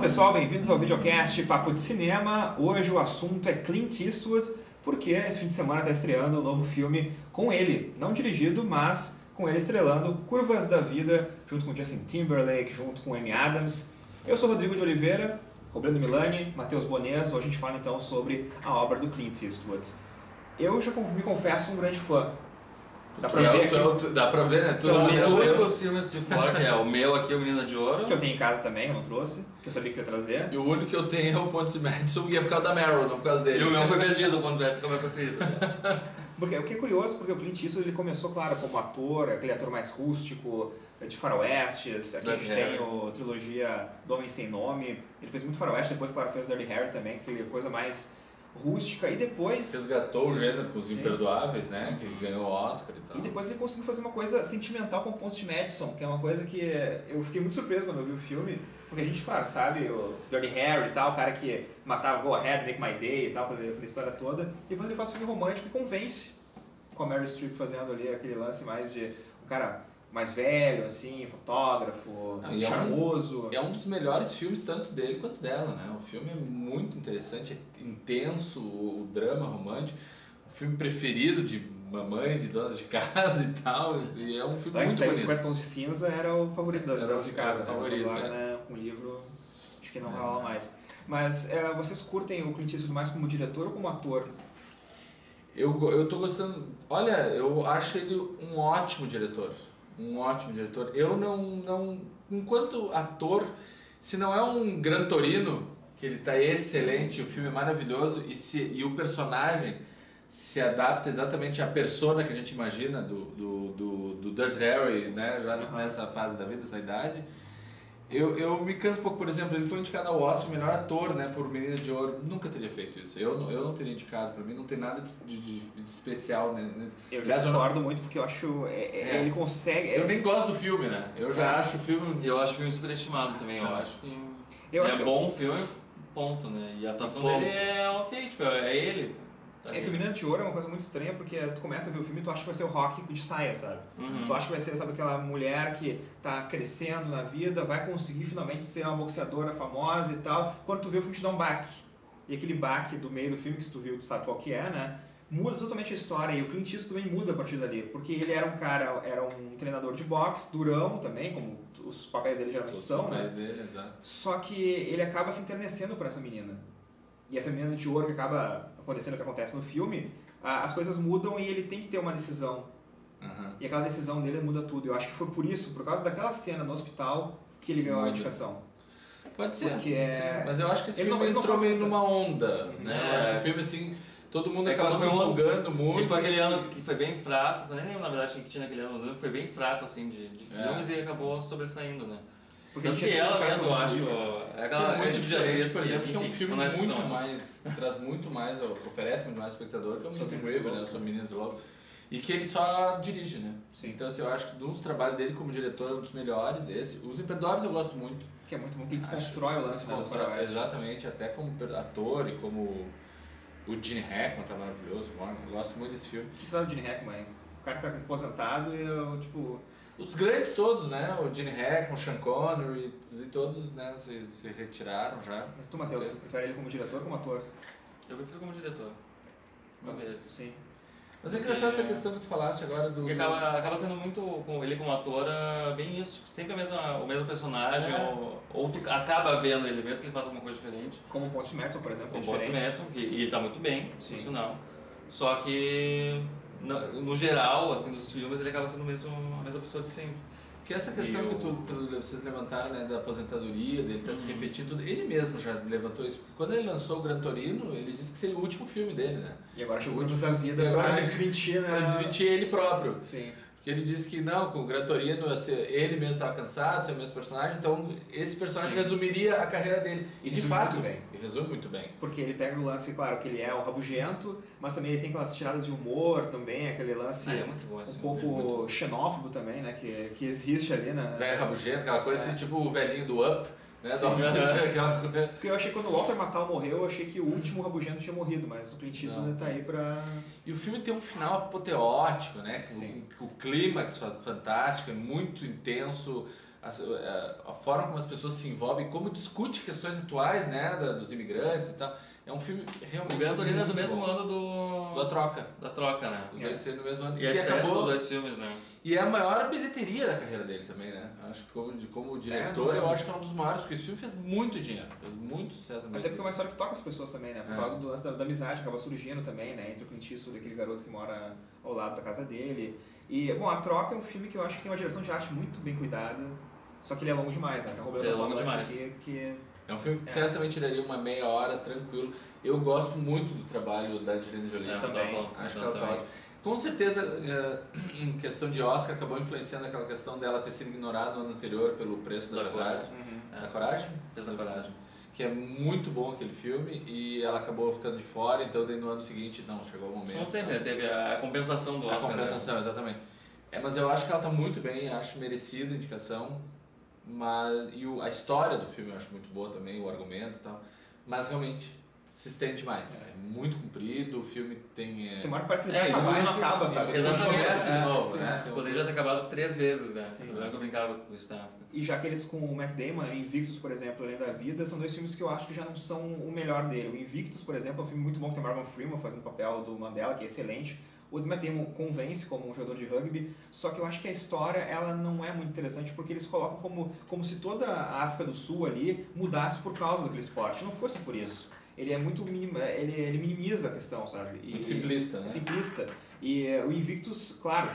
pessoal, bem-vindos ao videocast Papo de Cinema. Hoje o assunto é Clint Eastwood, porque esse fim de semana está estreando um novo filme com ele, não dirigido, mas com ele estrelando Curvas da Vida, junto com Justin Timberlake, junto com Amy Adams. Eu sou Rodrigo de Oliveira, Roberto Milani, Matheus Bonez. Hoje a gente fala então sobre a obra do Clint Eastwood. Eu já me confesso um grande fã. Dá pra ver aqui. Dá pra ver, né? Tu lembra os filmes de fora, que é o meu aqui, o Menina de Ouro. Que eu tenho em casa também, eu não trouxe, que eu sabia que ia trazer. E o único que eu tenho é o Ponte Madison, e é por causa da Meryl, não por causa dele. E o meu foi perdido, o Ponte Madison, que é o meu preferido. Porque, o que é curioso, porque o Clint Eastwood ele começou, claro, como ator, aquele ator mais rústico, de faroestes. Aqui a gente tem a trilogia do Homem Sem Nome. Ele fez muito faroeste, depois, claro, fez Dirty Harry também, aquela coisa mais rústica, e depois... Resgatou o gênero com Os Imperdoáveis, né? Que ganhou o Oscar e tal. E depois ele conseguiu fazer uma coisa sentimental com o Ponte Madison, que é uma coisa que eu fiquei muito surpreso quando eu vi o filme, porque a gente, claro, sabe o Dirty Harry e tal, o cara que matava Go Ahead, Make My Day e tal, aquela história toda. E depois ele faz um filme romântico e convence, com a Meryl Streep fazendo ali aquele lance mais de um cara mais velho, assim, fotógrafo, charmoso. É um dos melhores filmes, tanto dele quanto dela, né? O filme é muito interessante, é intenso, o drama romântico, o filme preferido de mamães e donas de casa e tal, e é um filme muito bonito. 50 Tons de Cinza era o favorito das donas de casa, né? Favorito, agora, né, com o livro, acho que não rola mais. Mas vocês curtem o Clint Eastwood mais como diretor ou como ator? Eu tô gostando, olha, eu acho ele um ótimo diretor. Um ótimo diretor. Eu não... Enquanto ator, se não é um Gran Torino, que ele tá excelente, o filme é maravilhoso, e o personagem se adapta exatamente à persona que a gente imagina do Dirty Harry, né, já nessa fase da vida, dessa idade, eu me canso um pouco. Por exemplo, ele foi indicado ao Oscar melhor ator, né, por Menina de Ouro. Nunca teria feito isso. Eu não teria indicado. Pra mim não tem nada de especial, né. Eu já discordo muito, porque eu acho ele consegue... Eu nem gosto do filme, né. Eu já acho o filme... Eu acho o filme superestimado também. Eu acho que é bom o filme, ponto, né. E a atuação dele é ok, tipo, é ele. É que o Menina de Ouro é uma coisa muito estranha, porque tu começa a ver o filme e tu acha que vai ser o Rock de saia, sabe? Tu acha que vai ser, sabe, aquela mulher que tá crescendo na vida, vai conseguir finalmente ser uma boxeadora famosa e tal. Quando tu vê o filme, te dá um baque. E aquele baque do meio do filme, que se tu viu, tu sabe qual que é, né? Muda totalmente a história, e o Clint Eastwood também muda a partir dali, porque ele era um treinador de boxe, durão também, como os papéis dele geralmente são, né? Dele, exato. Só que ele acaba se enternecendo por essa menina. E essa menina de ouro que acaba acontecendo o que acontece no filme, as coisas mudam e ele tem que ter uma decisão. E aquela decisão dele muda tudo. Eu acho que foi por isso, por causa daquela cena no hospital, que ele ganhou a indicação. Pode ser, porque mas eu acho que esse filme entrou meio numa onda, né? Eu acho que o filme, assim, todo mundo acabou se empolgando muito. E foi aquele ano que foi bem fraco, eu nem lembro na verdade que tinha naquele ano, foi bem fraco, assim, de filmes, e acabou sobressaindo, né? Porque tanto que ela mesmo, eu acho, é aquela muito diferente, por exemplo, que é um filme muito mais, traz muito mais, oferece muito mais espectador, que é o Mr. Graver, né, Sou Menino de Lobo, e que ele só dirige, né? Sim. Então, assim, eu acho que dos trabalhos dele como diretor é um dos melhores, esse. Os Imperdoáveis eu gosto muito. Que é muito bom, que ele desconstrói o lance. Exatamente, até como ator e como o Gene Hackman tá maravilhoso, eu gosto muito desse filme. O que você sabe do Gene Hackman, hein? O cara tá aposentado e eu, tipo... Os grandes todos, né? O Gene Hackman, o Sean Connery e todos, né, se retiraram já. Mas tu, Matheus, tu prefere ele como diretor ou como ator? Eu prefiro como diretor. Sim. Mas é engraçado essa questão que tu falaste agora do... Porque acaba sendo muito, com ele como ator, bem isso. Sempre o mesmo personagem, ou tu acaba vendo ele mesmo que ele faz alguma coisa diferente. Como o Ponte Madison, por exemplo, como o Ponte Madison, e ele tá muito bem, por sinal. Só que... No geral, assim, dos filmes, ele acaba sendo a mesma pessoa de sempre. Porque essa questão que vocês levantaram, né, da aposentadoria, dele tá se repetindo, ele mesmo já levantou isso, porque quando ele lançou o Gran Torino, ele disse que seria o último filme dele, né? E agora chegou o da vida pra desmentir, né? Pra desmentir ele próprio. Sim. Porque ele disse que não, com o Gran Torino ele mesmo estava cansado, ser o mesmo personagem, então esse personagem resumiria a carreira dele. E de fato, ele resume muito bem. Porque ele pega o lance, claro, que ele é o rabugento, mas também ele tem aquelas tiradas de humor também, aquele lance um pouco xenófobo também, né, que existe ali, né? Velho rabugento, aquela coisa assim, tipo o velhinho do Up. Né? Porque eu achei que quando o Walter Matthau morreu, eu achei que o último rabugento tinha morrido, mas o Clint Eastwood tá aí pra... E o filme tem um final apoteótico, né? O clímax fantástico, é muito intenso, a forma como as pessoas se envolvem, como discute questões atuais, né, dos imigrantes e tal. É um filme realmente. O Gran Torino é do mesmo ano da Troca. Da Troca, né? Os dois sendo no mesmo ano. E a acabou dos dois filmes, né? E é a maior bilheteria da carreira dele também, né? Acho que como diretor, eu acho que é um dos maiores, porque esse filme fez muito dinheiro, fez muito sucesso. Até porque é uma história que toca as pessoas também, né? Por causa do lance da amizade que acaba surgindo também, né? Entre o Clint Eastwood e aquele garoto que mora ao lado da casa dele. E, bom, A Troca é um filme que eu acho que tem uma direção de arte muito bem cuidada, só que ele é longo demais, né? Então, é longo demais. É um filme que certamente daria uma meia hora, tranquilo. Eu gosto muito do trabalho da Angelina Jolie. Também. Acho que ela tá ótima. Com certeza, em questão de Oscar, acabou influenciando aquela questão dela ter sido ignorada no ano anterior pelo Preço da Verdade. Da Coragem? Preço da Coragem. Que é muito bom aquele filme e ela acabou ficando de fora, então daí no ano seguinte, não, chegou o momento. Não sei, né? Teve a compensação do Oscar. A compensação, né? Exatamente. Mas eu acho que ela está muito bem, acho merecida a indicação. A história do filme eu acho muito boa também, o argumento e tal. Mas realmente se estende demais. É muito comprido, o filme tem. Tem uma hora que parece que ele vai acabar e não acaba, sabe? Exatamente. Começa de novo, né? Poderia ter acabado 3 vezes, né? Eu lembro que eu brincava com isso na época. E já aqueles com o Matt Damon, Invictus, por exemplo, Além da Vida, são dois filmes que eu acho que já não são o melhor dele. O Invictus, por exemplo, é um filme muito bom que tem o Morgan Freeman fazendo o papel do Mandela, que é excelente. O Matt Damon convence como um jogador de rugby, só que eu acho que a história ela não é muito interessante porque eles colocam como se toda a África do Sul ali mudasse por causa daquele esporte. Não fosse por isso. Ele é muito ele minimiza a questão, sabe? Muito simplista, né? Simplista. E o Invictus, claro,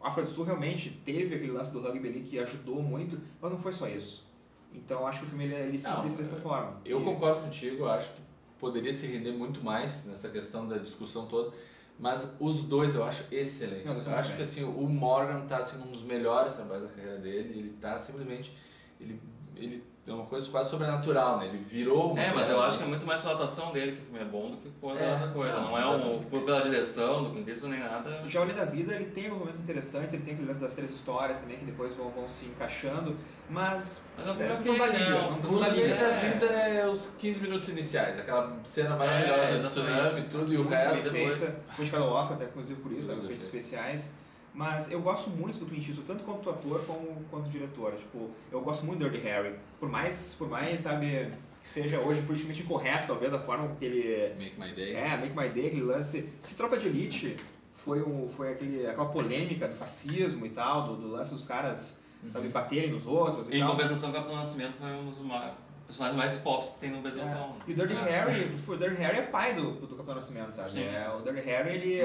a África do Sul realmente teve aquele lance do rugby ali que ajudou muito, mas não foi só isso. Então acho que o filme ele simplista dessa forma. Eu concordo contigo, acho que poderia se render muito mais nessa questão da discussão toda. Mas os dois eu acho excelentes. Eu acho que assim, o Morgan está assim, um dos melhores trabalhos da carreira dele. Ele está simplesmente. Ele é uma coisa quase sobrenatural, né? Ele virou uma. Mas eu acho que é muito mais pela atuação dele que o filme é bom do que por outra coisa. Não é pela direção do Clint Eastwood nem nada. Já o Além da Vida, ele tem alguns momentos interessantes, ele tem aquele lance das 3 histórias também que depois vão se encaixando, mas não dá liga. O Além da Vida é os 15 minutos iniciais, aquela cena maravilhosa do tsunami e tudo, e o resto depois. Foi indicado ao Oscar, até inclusive por isso, efeitos especiais. Mas eu gosto muito do Clint Eastwood, tanto quanto ator quanto diretor. Tipo, eu gosto muito do Dirty Harry. Por mais, sabe, que seja hoje politicamente incorreto, talvez, a forma com que ele... Make My Day. Make My Day, aquele lance... Se Tropa de Elite foi aquela polêmica do fascismo e tal, do lance dos caras, sabe, baterem nos outros e tal. Em compensação, o Capitão Nascimento foi um dos personagens mais pop que tem no Brasil. E o Dirty Harry é pai do Capitão Nascimento, sabe? O Dirty Harry, ele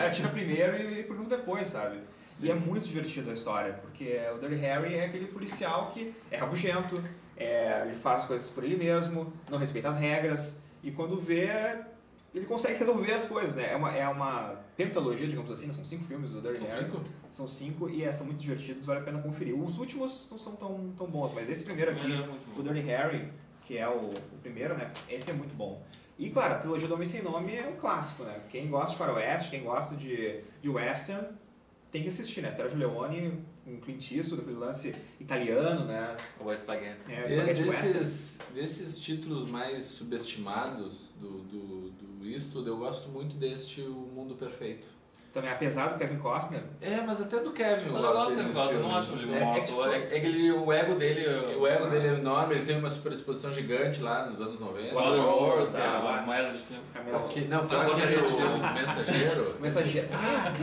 atira primeiro e pergunta depois, sabe? Sim. E é muito divertido a história, porque o Dirty Harry é aquele policial que é rabugento, ele faz as coisas por ele mesmo, não respeita as regras, e quando vê, ele consegue resolver as coisas, né? É uma pentalogia, digamos assim, são 5 filmes do Dirty Harry. São 5 e são muito divertidos, vale a pena conferir. Os últimos não são tão bons, mas esse primeiro aqui, o Dirty Harry, que é o primeiro, né? Esse é muito bom. E claro, a trilogia do Homem Sem Nome é um clássico, né? Quem gosta de faroeste, quem gosta de western, tem que assistir, né? Sérgio Leone, um Clint Eastwood, aquele lance italiano, né? O Spaghetti. Desses títulos mais subestimados do Eastwood, eu gosto muito deste O Mundo Perfeito. Também, apesar do Kevin Costner. Mas até do Kevin. Mas eu gosto do Kevin Costner, eu não acho ele um bom ator. O ego dele... O ego dele é enorme, ele tem uma superexposição gigante lá nos anos 90. Waterworld, uma era de filme. Não, o Mensageiro. Mensageiro.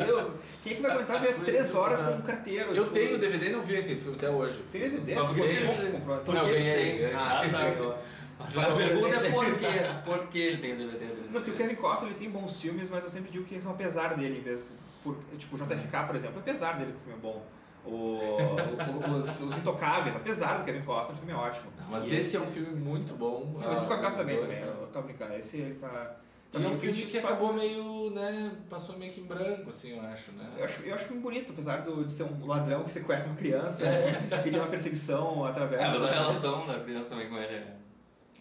Deus! Quem é que vai aguentar ver 3 horas com um carteiro? Eu tenho DVD e não vi aquele filme até hoje. Tem DVD? Não, eu ganhei. A pergunta é por que ele tem DVD dele? Não, porque o Kevin Costner ele tem bons filmes, mas eu sempre digo que são apesar dele, em vez tipo o JFK, por exemplo, apesar dele que o filme é bom. Os Intocáveis, apesar do Kevin Costner, o filme é ótimo. Mas esse é um filme muito bom. Mas esse com a Costner também, eu tava brincando. Esse ele tá... E é um filme que acabou meio, né, passou meio que em branco, assim, eu acho, né? Eu acho um filme bonito, apesar de ser um ladrão que sequestra uma criança e tem uma perseguição através... Mas a relação da criança também com ele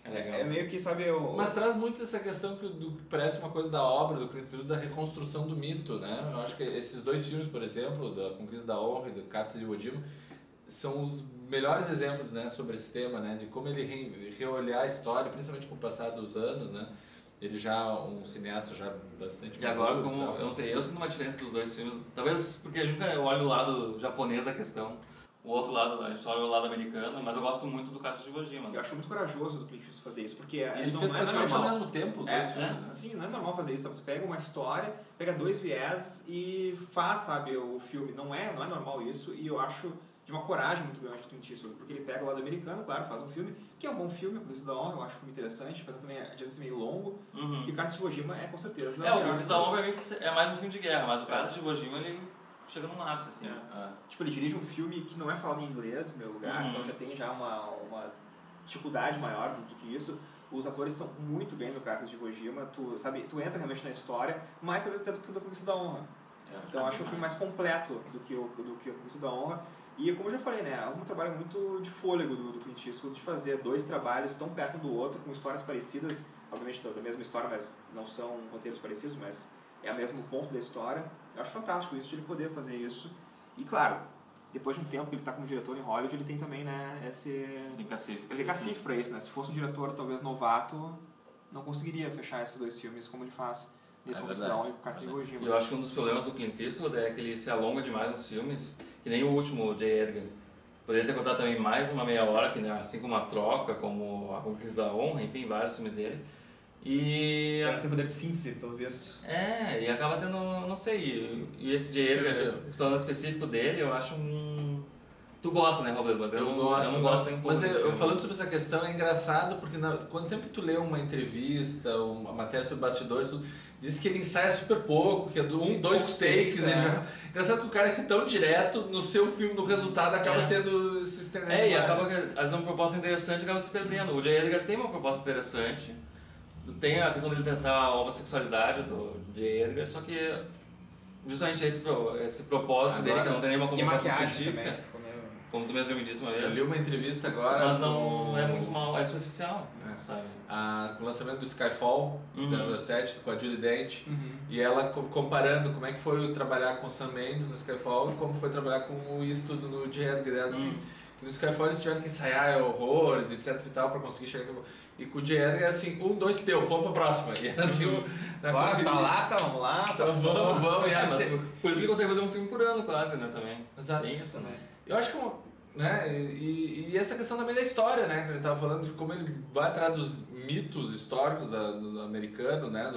é legal. É meio que, sabe... Mas traz muito essa questão que parece uma coisa da obra, do Clint Eastwood, da reconstrução do mito, né? Eu acho que esses 2 filmes, por exemplo, da Conquista da Honra e do Cartas de Iwo Jima, são os melhores exemplos, né, sobre esse tema, né? De como ele reolhar a história, principalmente com o passar dos anos, né? Ele já um cineasta já bastante... E agora, como eu não sei, eu sinto uma diferença dos 2 filmes, talvez porque a gente olha o lado japonês da questão. o outro lado, a gente olha o lado americano, mas eu gosto muito do Cartas de Iwo Jima. Eu acho muito corajoso do Clint Eastwood fazer isso, porque ele não fez é praticamente ao normal. mesmo tempo os dois filmes, né? Sim, não é normal fazer isso. Tu pega uma história, pega 2 viés e faz, sabe, o filme. Não é normal isso, e eu acho de uma coragem muito grande do Clint Eastwood, porque ele pega o lado americano, claro, faz um filme, que é um bom filme, o Conquista da Honra, eu acho um filme interessante, apesar também de ser meio longo, e o Cartas de Iwo Jima é com certeza... o Conquista da Honra é mais um filme de guerra, mas o Cartas de Iwo Jima, ele chega num ápice, assim. Tipo, ele dirige um filme que não é falado em inglês, em primeiro lugar, então já tem uma dificuldade maior do que isso. Os atores estão muito bem no Cartas de Iwo Jima, tu entra realmente na história, mais talvez até do que o da Conquista da Honra. Então eu acho o filme mais completo do que o Conquista da Honra. E como eu já falei, né, é um trabalho muito de fôlego do Clint Eastwood de fazer 2 trabalhos tão perto do outro, com histórias parecidas, obviamente da mesma história, mas não são roteiros parecidos, mas é o mesmo ponto da história. Eu acho fantástico isso, de ele poder fazer isso. E claro, depois de um tempo que ele está como diretor em Hollywood, ele tem também, né, ele tem cacife para isso, né? Se fosse um diretor talvez novato, não conseguiria fechar esses 2 filmes como ele faz nesse Conquista da Honra e o Cartas de Iwo Jima. Eu acho que um dos problemas do Clint Eastwood é que ele se alonga demais nos filmes, que nem o último, o J. Edgar. Poderia ter contado também mais uma meia hora, que, né, assim como A Troca, como A Conquista da Honra, enfim, vários filmes dele. E... tem poder de síntese, pelo visto. E acaba tendo, não sei, e esse J. Edgar, esse plano específico dele, eu acho Tu gosta, né, Roberto? Mas eu não gosto. Mas falando sobre essa questão, é engraçado, porque sempre que tu lê uma entrevista, uma matéria sobre bastidores, tu diz que ele ensaia super pouco, que é 2 takes. Engraçado que o cara que é tão direto, no seu filme, no resultado, acaba sendo se estendendo. E acaba que, às vezes, uma proposta interessante acaba se perdendo. O J. Edgar tem uma proposta interessante, tem a questão dele tentar a homossexualidade do J. Edgar, só que justamente esse propósito dele, que não tem nenhuma comprovação científica. Também, como tu mesmo me disse uma vez. Eu li uma entrevista agora. Mas não é muito mal, é superficial. Sabe? Com o lançamento do Skyfall, 007, com a Judi Dench, e ela comparando como é que foi trabalhar com o Sam Mendes no Skyfall e como foi trabalhar com o Eastwood no J. Edgar. Assim, que no Skyfall eles tiveram que ensaiar horrores, etc e tal, pra conseguir chegar. E com o J. Edgar era assim, 1, 2, teu, vamos pra próxima. E era assim, vamos lá, vamos. Por isso que ele consegue fazer um filme por ano quase, né, também. Exato. Tem isso, né? Eu acho que, né, e essa questão também da história, né, que ele estava falando de como ele vai atrás dos mitos históricos do americano, né,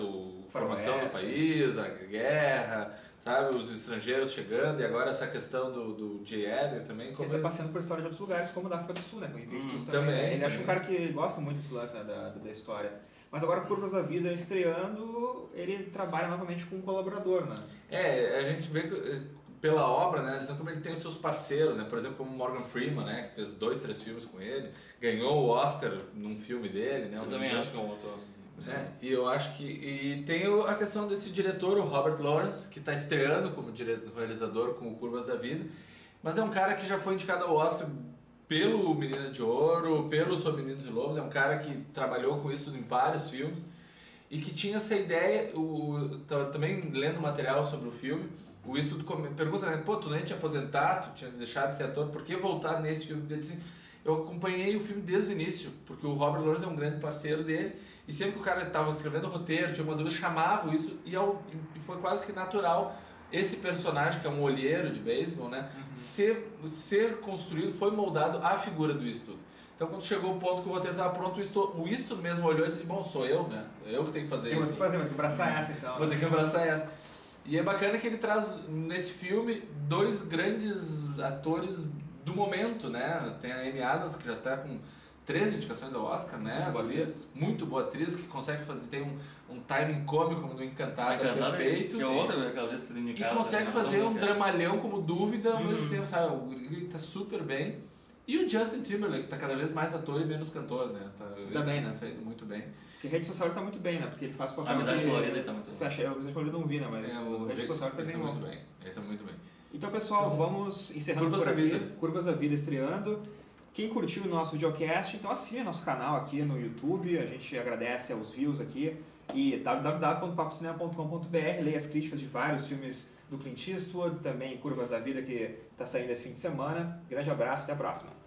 formação do país, a guerra, sabe, os estrangeiros chegando, e agora essa questão do J. Edgar também. Como ele está passando por história de outros lugares, como da África do Sul, né, com Invictus também. Ele acha um cara que gosta muito desse lance, né, da história. Mas agora, Curvas da Vida estreando, ele trabalha novamente com um colaborador, né? A gente vê que pela obra, né, como ele tem os seus parceiros, né, por exemplo, como Morgan Freeman, né, que fez 2, 3 filmes com ele, ganhou o Oscar num filme dele, né? Eu também acho que é um outro. E eu acho que... E tem a questão desse diretor, o Robert Lawrence, que está estreando como realizador com o Curvas da Vida, mas é um cara que já foi indicado ao Oscar pelo Menina de Ouro, pelo Sob Meninos e Lobos, é um cara que trabalhou com isso em vários filmes e que tinha essa ideia, também lendo material sobre o filme, o Eastwood pergunta, né, pô, tu nem te aposentar, tu tinha deixado de ser ator, por que voltar nesse filme? Ele disse, eu acompanhei o filme desde o início, porque o Robert Lawrence é um grande parceiro dele, e sempre que o cara estava escrevendo o roteiro, tinha uma dúvida, chamava isso, e foi quase que natural esse personagem, que é um olheiro de beisebol, né, ser construído, foi moldado à figura do Eastwood. Então, quando chegou o ponto que o roteiro estava pronto, o Eastwood mesmo olhou e disse, bom, sou eu, né, eu que tenho que fazer isso. Vou ter que fazer, vou ter que abraçar essa então. Vou ter que abraçar essa. E é bacana que ele traz nesse filme 2 grandes atores do momento, né? Tem a Amy Adams, que já está com 3 indicações ao Oscar, né? Muito boa atriz, que consegue fazer, tem um timing cômico como do Encantada perfeito. Que é outra, aquela jeito de ser indicado. E consegue fazer um dramalhão como Dúvida ao mesmo tempo, sabe? Ele está super bem. E o Justin Timberlake, que está cada vez mais ator e menos cantor, né? Tá bem, né? Saindo muito bem. Porque Rede Social ele tá muito bem, né? Porque ele faz o papel. A Amizade Colorida ele tá muito bem. Fecha, a Amizade Colorida não vi, né? Mas o Rede Social ele tá bem muito bem. Ele tá muito bem. Então, pessoal, vamos encerrando por aqui. Curvas da Vida estreando. Quem curtiu o nosso videocast, então assine nosso canal aqui no YouTube. A gente agradece aos views aqui. E www.papocinema.com.br, leia as críticas de vários filmes do Clint Eastwood, também Curvas da Vida que está saindo esse fim de semana. Grande abraço, até a próxima.